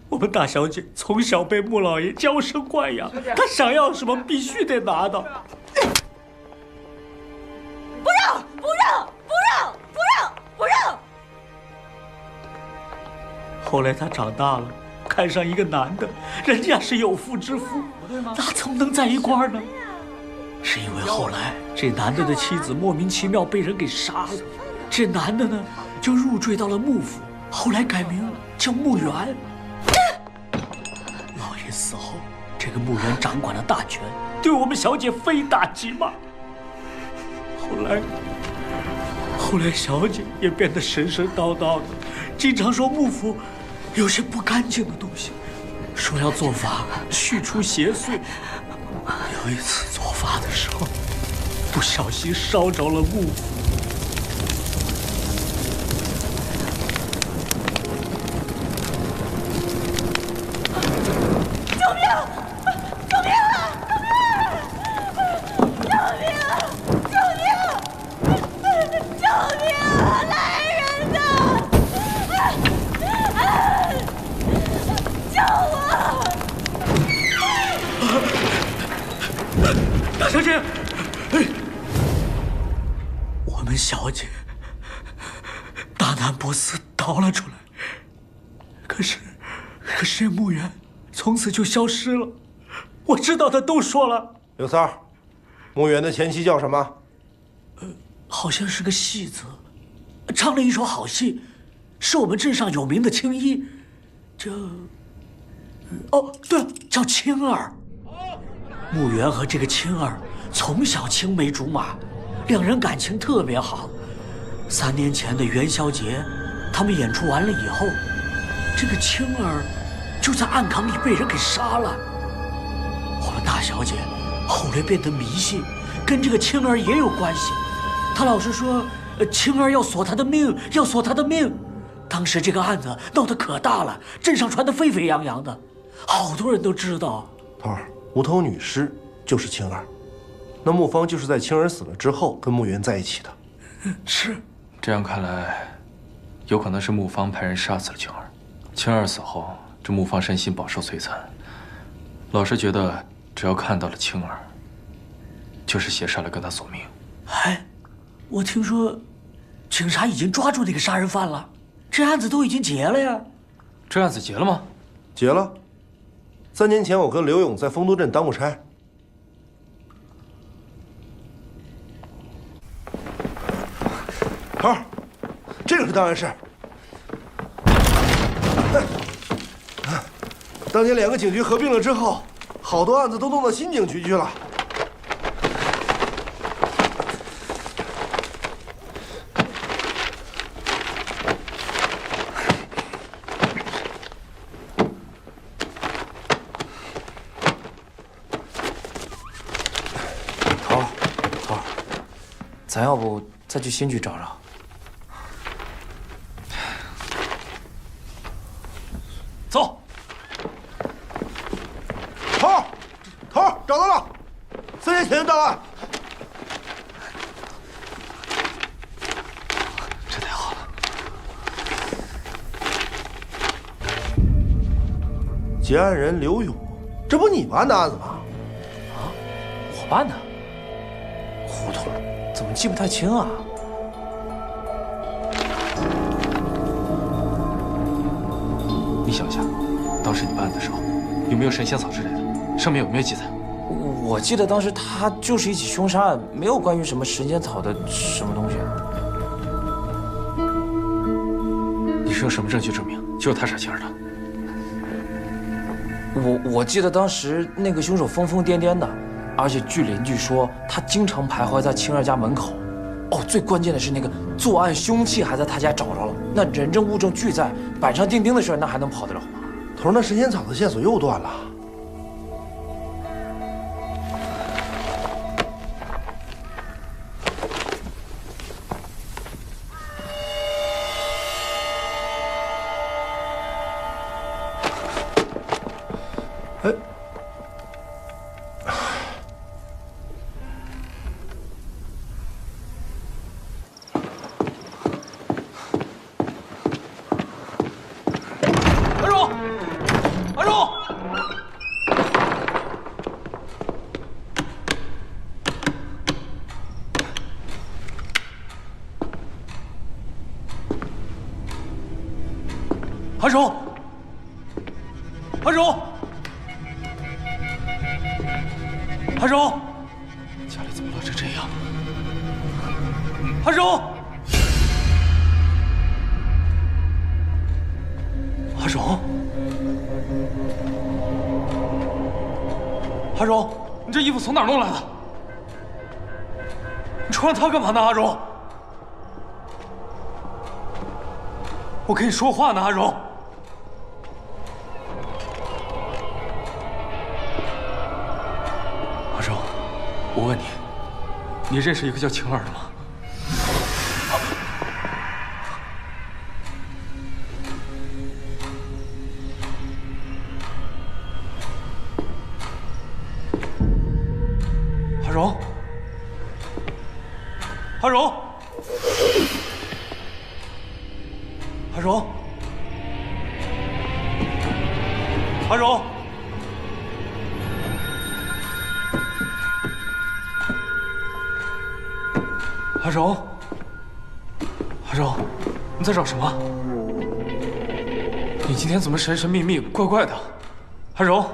我们大小姐从小被穆老爷娇生惯养，她想要什么必须得拿到。不让！不让！不让！不让！不让！后来她长大了，看上一个男的，人家是有妇之夫，哪曾能在一块儿呢？是因为后来这男的的妻子莫名其妙被人给杀了，这男的呢就入赘到了穆府，后来改名叫穆元。老爷死后，这个穆元掌管了大权，对我们小姐非打即骂。后来小姐也变得神神叨叨的，经常说穆府有些不干净的东西，说要做法去除邪祟。有一次做法的时候，不小心烧着了穆府。救命！救命啊！救命！救命！救命啊！来人呐！救我！大小姐，我们小姐大难不死逃了出来，可是这穆元从此就消失了。我知道的都说了。刘三儿，穆元的前妻叫什么？好像是个戏子，唱了一手好戏，是我们镇上有名的青衣，对了，叫青儿。穆元和这个青儿从小青梅竹马，两人感情特别好。3年前的元宵节，他们演出完了以后，这个青儿就在暗坑里被人给杀了。我们大小姐后来变得迷信，跟这个青儿也有关系。她老是说，青儿要索她的命，要索她的命。当时这个案子闹得可大了，镇上传得沸沸扬扬的，好多人都知道。头儿，无头女尸就是青儿，那穆方就是在青儿死了之后跟穆元在一起的。是，这样看来，有可能是穆方派人杀死了青儿。青儿死后，这穆方身心饱受摧残。老师觉得，只要看到了青儿，就是邪杀了跟他索命。哎，我听说，警察已经抓住那个杀人犯了，这案子都已经结了呀。这案子结了吗？结了。3年前我跟刘勇在丰都镇当过差。头儿，这个是档案室。当年2个警局合并了之后，好多案子都弄到新警局去了。头儿，咱要不再去新局找找？走。头儿，找到了，3年前的档案。这太好了。结案人刘勇，这不你办的案子吗？我办的？糊涂了，怎么记不太清啊？你想一下，当时你办案的时候，有没有神仙草之类的？上面有没有记载？我记得当时他就是一起凶杀案，没有关于什么神仙草的什么东西。你是用什么证据证明就是他杀青儿的？我记得当时那个凶手疯疯癫癫的，而且据邻居说他经常徘徊在青儿家门口。哦，最关键的是那个作案凶器还在他家找着了，那人证物证俱在，板上钉钉的事儿那还能跑得了吗？头儿，那神仙草的线索又断了。哎，关住！阿荣，阿荣，阿荣，家里怎么乱成这样？阿荣，阿荣，阿荣，你这衣服从哪儿弄来的？你穿它干嘛呢，阿荣？我跟你说话呢，阿荣。阿荣，我问你，你认识一个叫青儿的吗？阿荣，阿荣。阿荣，阿荣，阿荣，阿荣，你在找什么？你今天怎么神神秘秘、怪怪的？阿荣。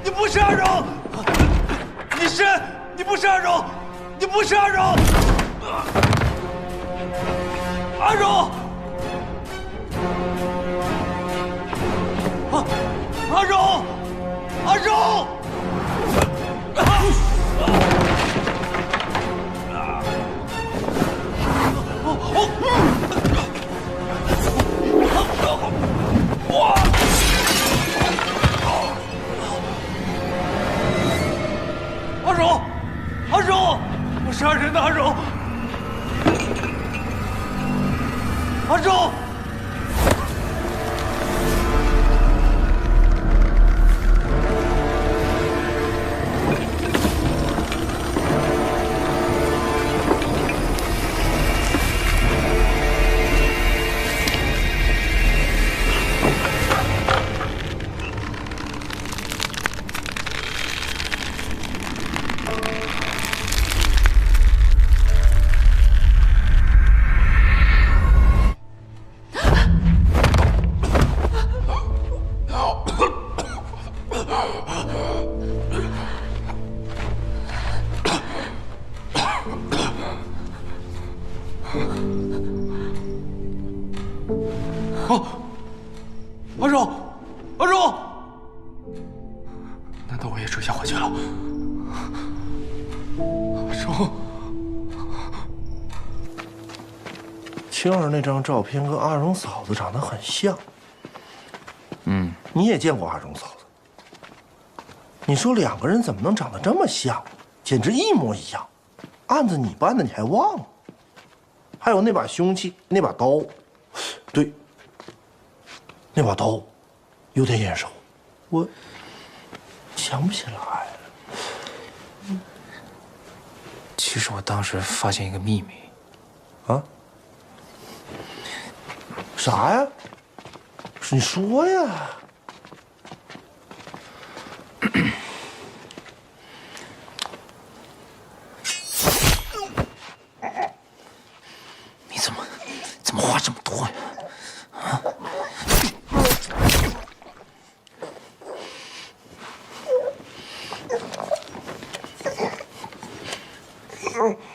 你不是阿荣，你不是阿荣，你不是阿荣，阿荣，阿荣，阿荣。阿荣，阿荣，我杀人的阿荣。阿荣，阿荣，难道我也追下回去了？阿荣，青儿那张照片跟阿荣嫂子长得很像。你也见过阿荣嫂子。你说两个人怎么能长得这么像？简直一模一样。案子你办的，你还忘了？还有那把凶器，那把刀，对，那把刀有点眼熟，我想不起来了。其实我当时发现一个秘密。啊？啥呀？你说呀。你怎么话这么多呀？啊？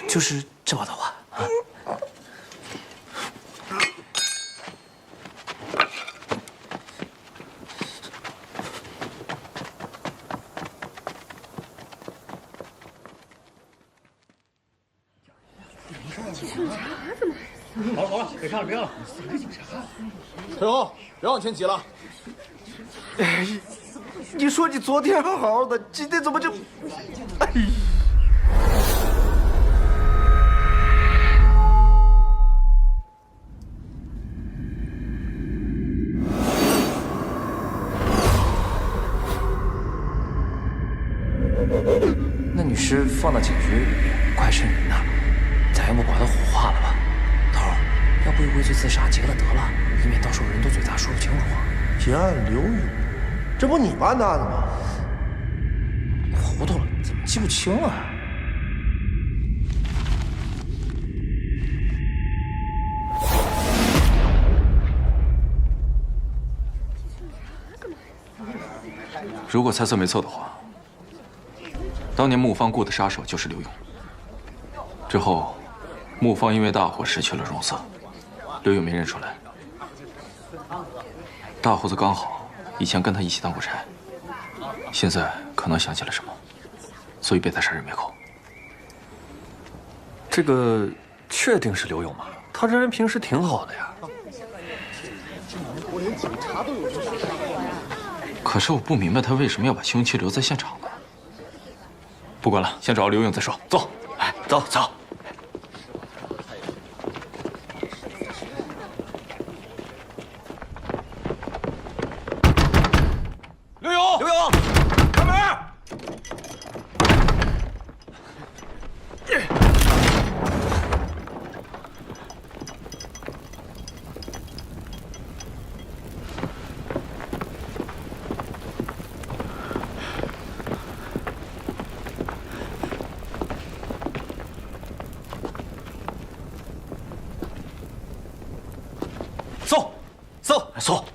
就是这把刀啊！啊！好了，别看了，别看了，4个警察。陈红，别往前挤了。你说你昨天还好好的，今天怎么就……那女尸放到警局怪瘆人的，咱要不把她火化了吧？头儿，要不畏罪自杀结了得了，以免到时候人多嘴杂说不清楚啊。结案刘勇，这不你办的案子吗？糊涂了，怎么记不清啊？如果猜测没错的话，当年木方雇的杀手就是刘勇。之后，木方因为大火失去了容色，刘勇没认出来。大胡子刚好以前跟他一起当过差，现在可能想起了什么，所以被他杀人灭口。这个确定是刘勇吗？他这人平时挺好的呀。可是我不明白他为什么要把凶器留在现场呢？不管了，先找刘勇再说。走，哎，走走。刘勇，刘勇，开门！走，走，走。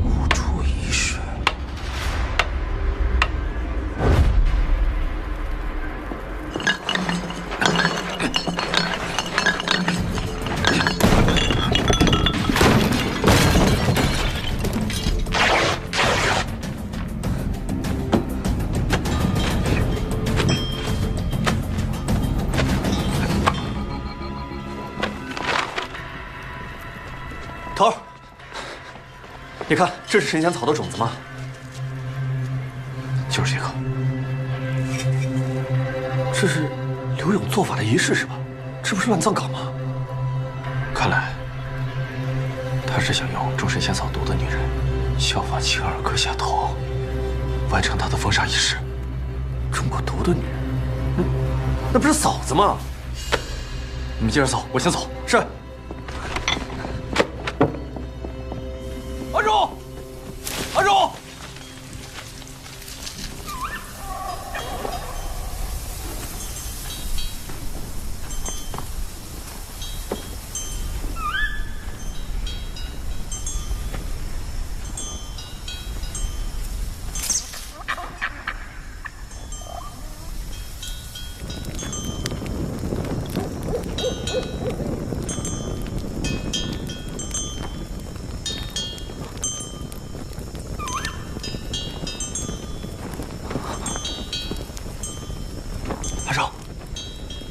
无处遗失。头儿，你看，这是神仙草的种子吗？就是这个。这是刘勇做法的仪式是吧？这不是乱葬岗吗？看来他是想用种神仙草毒的女人效仿青儿割下头，完成他的封杀仪式。中过毒的女人，那不是嫂子吗？你们接着走，我先走。是。阿荣，阿荣，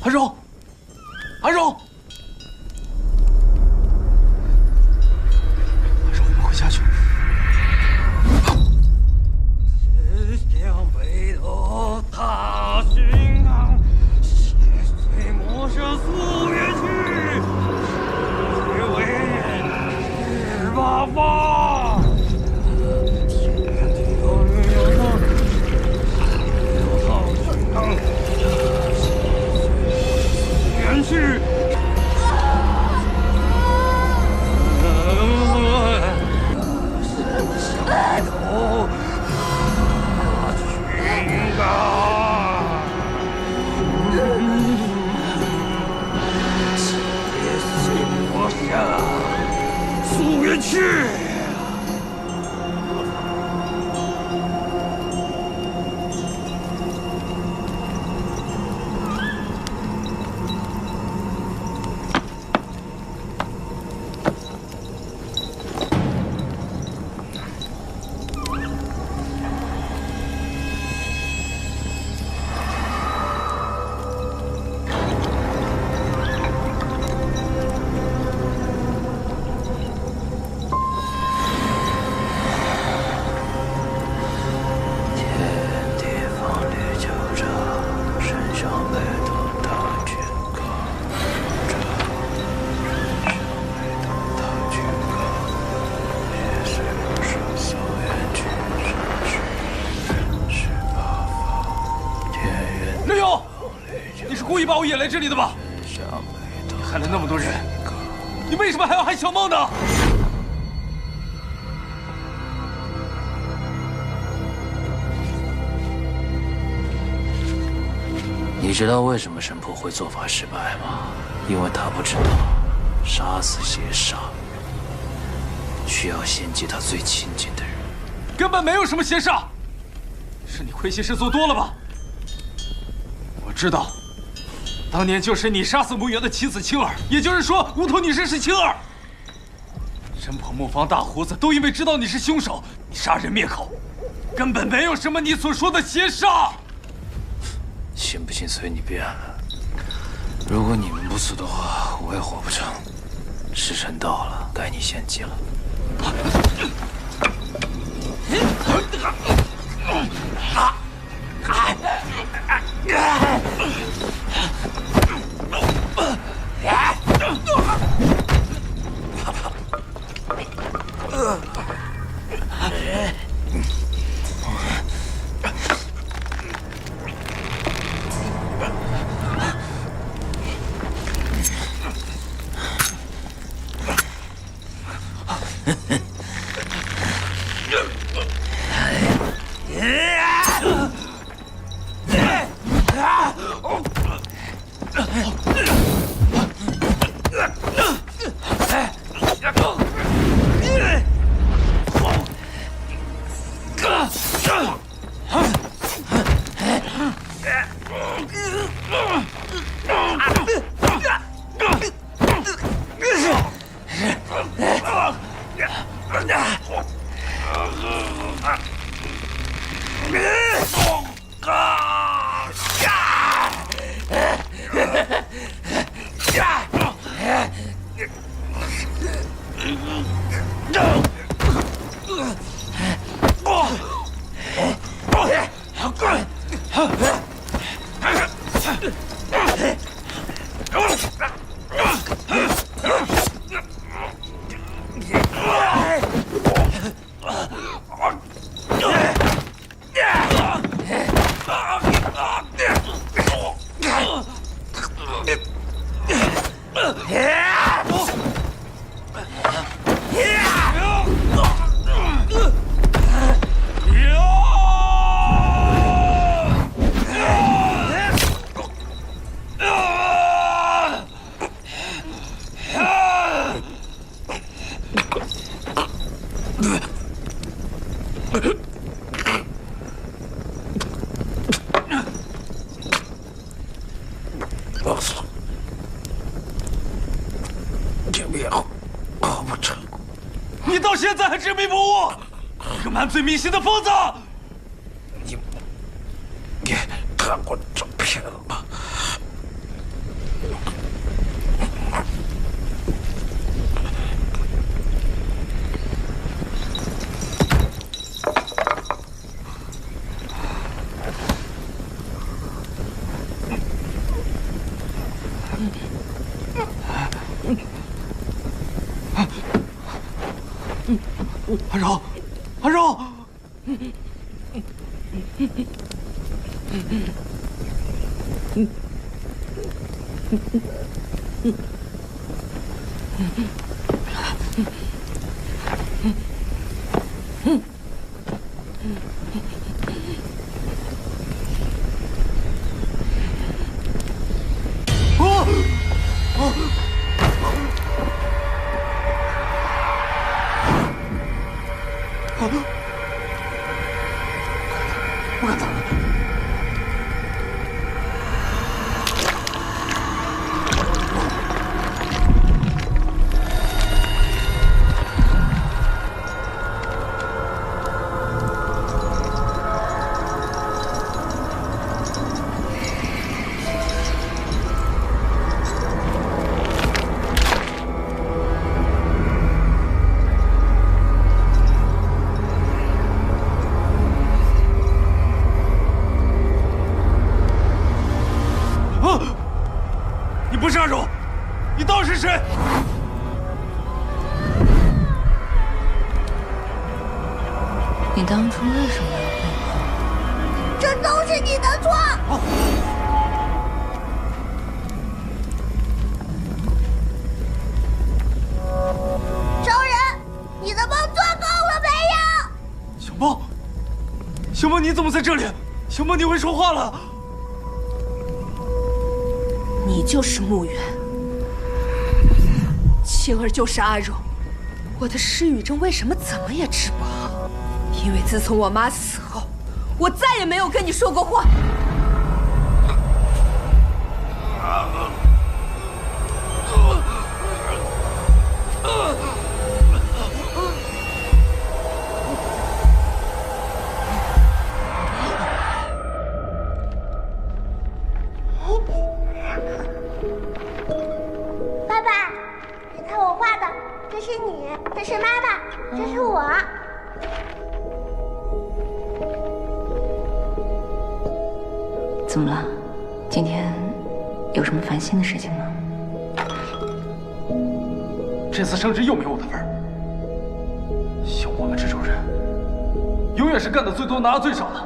阿荣，阿荣，阿荣，我们回家去。向北头踏寻港，血随魔蛇溯源去，结为十八方。天地有道寻港，溯源去。白头。血随魔蛇溯源去。刘勇，你是故意把我引来这里的吧？你害了那么多人，你为什么还要害小梦呢？你知道为什么神婆会做法失败吗？因为她不知道，杀死邪煞需要先祭他最亲近的人。根本没有什么邪煞，是你亏心事做多了吧？我知道，当年就是你杀死穆元的妻子青儿，也就是说，无头女士是青儿。神婆、木方、大胡子都因为知道你是凶手，你杀人灭口，根本没有什么你所说的邪煞。信不信随你便了。如果你们不死的话，我也活不成。时辰到了，该你献祭了。你到现在还执迷不悟，你个满嘴迷信的疯子！你看过照片了吗？阿荣，阿荣！不敢走。你不是阿荣，你到底是谁？你当初为什么要背叛？这都是你的错！周人，你的梦做够了没有？小梦，小梦，你怎么在这里？小梦，你会说话了。你就是穆远，青儿就是阿荣。我的失语症为什么怎么也治不好？因为自从我妈死后，我再也没有跟你说过话。爸爸，你看我画的，这是你，这是妈妈，这是我。怎么了？今天有什么烦心的事情吗？这次升职又没我的份儿。像我们这种人，永远是干的最多，拿的最少的。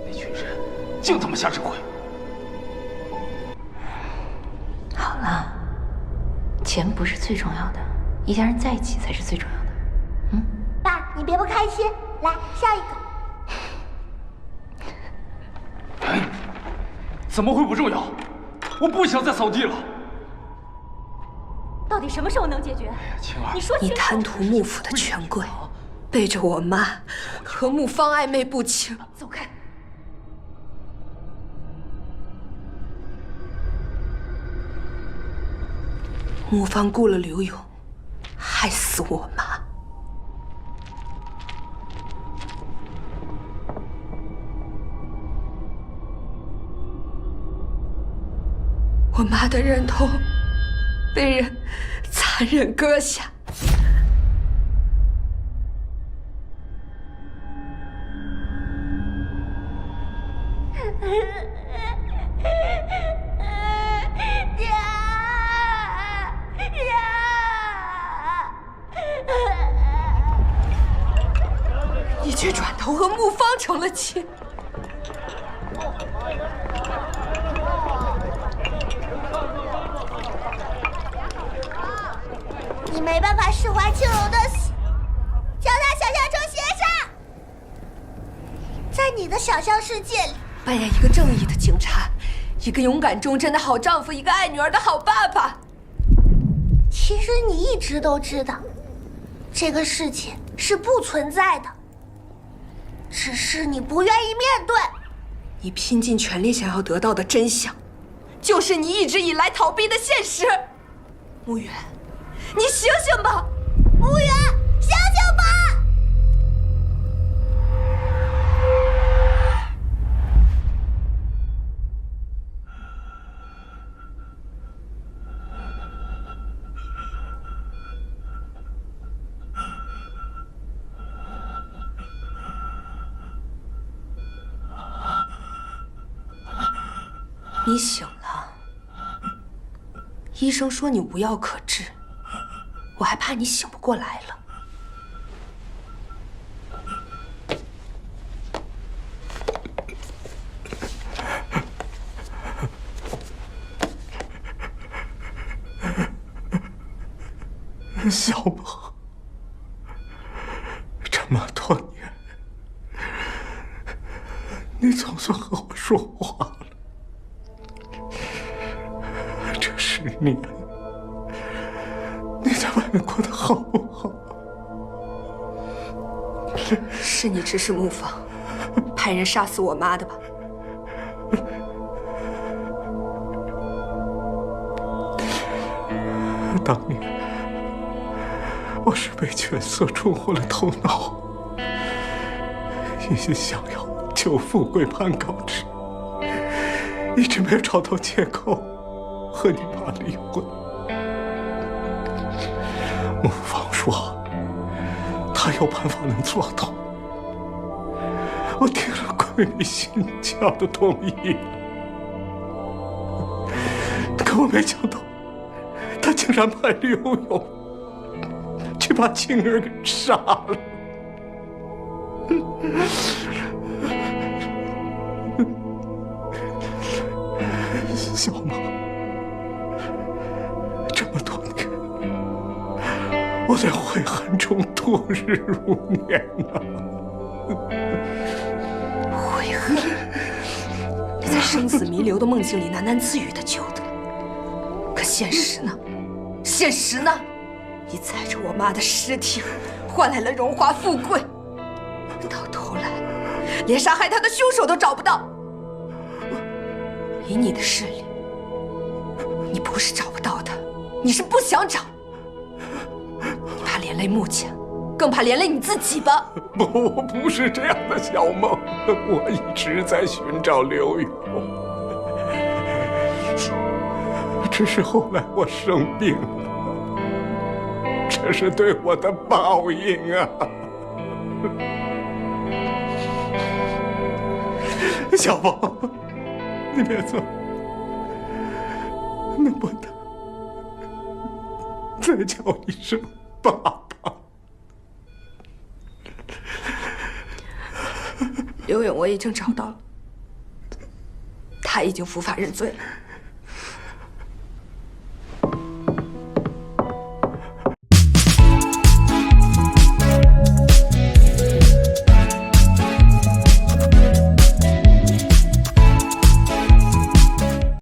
那群人净他妈瞎吃亏。好了，钱不是最重要的，一家人在一起才是最重要的。嗯，爸，你别不开心，来笑一个。怎么会不重要？我不想再扫地了。到底什么时候能解决？哎呀，青儿，你说清楚。你贪图穆府的权贵，背着我妈和穆芳暧昧不清。走开！穆芳雇了刘勇，害死我妈。我妈的人头被人残忍割下，你却转头和穆芳成了亲。你没办法释怀青龙的死，将他想象成邪煞。在你的想象世界里，扮演一个正义的警察，一个勇敢忠贞的好丈夫，一个爱女儿的好爸爸。其实你一直都知道，这个世界是不存在的，只是你不愿意面对。你拼尽全力想要得到的真相，就是你一直以来逃避的现实。穆远，你醒醒吧！穆远，醒醒吧！你醒了。医生说你无药可治，我还怕你醒不过来了。小梦，这么多年，你总算和我说话了。这10年，你在外面过得好不好？是你指使木方派人杀死我妈的吧？当年，我是被权色冲昏了头脑，一心想要救富贵攀高枝，一直没有找到借口和你妈离婚。木方说他有办法能做到，我听了鬼迷心窍的同意了。可我没想到，他竟然派刘勇去把青儿给杀了。小梦，这么多年，我在悔恨中度日如年啊！悔恨？你在生死弥留的梦境里喃喃自语的救的，可现实呢？现实呢？你载着我妈的尸体，换来了荣华富贵，到头来连杀害她的凶手都找不到。以你的势力，你不是找不到他，你是不想找。你怕连累穆家，更怕连累你自己吧？不，我不是这样的，小梦，我一直在寻找刘勇，只是后来我生病了，这是对我的报应啊！小梦，你别走，能不能再叫一声爸爸？刘勇，我已经找到了，他已经伏法认罪了。